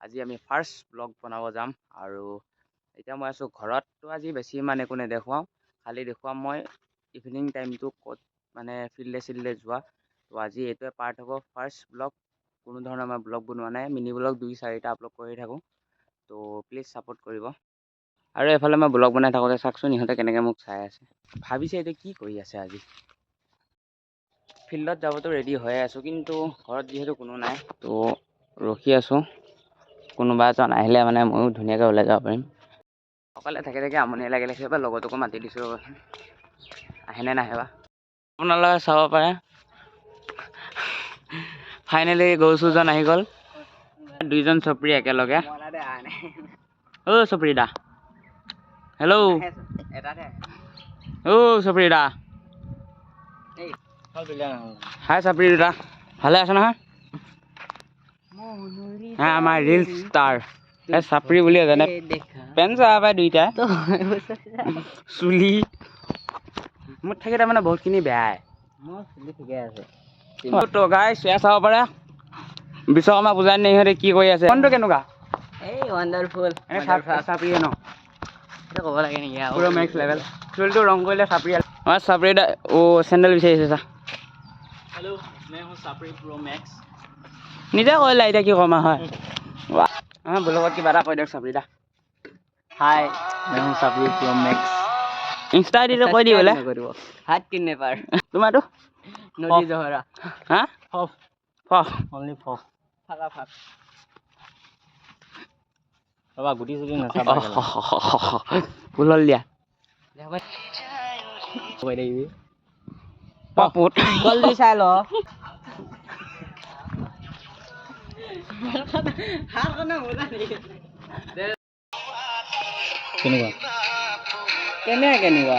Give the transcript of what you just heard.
আজি আমি first blog বনাব যাম আৰু এতিয়া মই আছোঁ ঘৰত। তো আজি বেছি ইমান একো নেদেখুৱাওঁ, খালি দেখুৱাম মই ইভিনিং টাইমটো ক'ত মানে ফিল্ডে চিল্ডে যোৱা। তো আজি এইটোৱে পাৰ্ট হ'ব ফাৰ্ষ্ট ব্লগ। কোনো ধৰণৰ মই ব্লগ বনোৱা নাই, মিনি ব্লগ 2-4টা আপলোড কৰি থাকোঁ। তো প্লিজ ছাপোৰ্ট কৰিব। আৰু এফালে মই ব্লগ বনাই থাকোঁতে চাওকচোন ইহঁতে কেনেকৈ মোক চাই আছে, ভাবিছে এতিয়া কি কৰি আছে। আজি ফিল্ডত যাবতো ৰেডি হৈয়ে আছোঁ, কিন্তু ঘৰত যিহেতু কোনো নাই তো ৰখি আছোঁ। কোনোবা এজন আহিলে মানে ময়ো ধুনীয়াকৈ ওলাই যাব পাৰিম। অকলে থাকি থাকি আমনি লাগিলে সেইবাৰ লগৰটোকো মাতি দিছোঁ, ৰ'বাচোন আহেনে নাহে বা। আপোনালোকে চাব পাৰে ফাইনেলি গৌচুজন আহি গ'ল, দুইজন চপৰি একেলগে। অ' চপৰি দা, হেল্ল'। অ' চপৰি দা, হাই চপৰি দা, ভালে আছে নহয়? হ্যাঁ আমাৰ ৰিলস স্টাৰ চাপৰি বুলি জানে পেন চাহ পাই দুইটা চুলি মোৰ থাকি তাৰমানে বহুতখিনি বেয়াই। মোৰ চুলি ঠিকে আছে তো গাইছ এয়া চাব পাৰে বিশ্বকৰ্মা পূজাৰ দিনা ইহঁতে কি কৰি আছে। মনটো কেনেকুৱা? এই ৱাণ্ডাৰফুল চাপৰি ন ক'ব লাগে নেকি পুৰা মেক্স লেভেল। চুলিটো ৰং কৰিলে চাপৰি আমাৰ চাপৰি দা। অ' চেণ্ডেল বিচাৰিছে চা। হেল্ল' মই হওঁ চাপৰি প্ৰ' মেক্স। নিজে কৰিলা এতিয়া কি কমা হয়। ব্লগত কিবা এটা কৈ দিয়ক চাপৰি দা। হাই মই হওঁ চাপৰি প্ৰ' মেক্স। ইনষ্টা আইডিটো কৈ দি বোলে হাত কিনে পাৰ তোমাৰটো নদী জহৰা। হা ফফ ফফ অনলি ফফ ফাকা ফাক ৰবা গুটি চুটি নাচাবা ফুল দিয়া কৈ থাকিবি পাপুত জলদি চাই ল। কেনেকুৱা কেনেকুৱা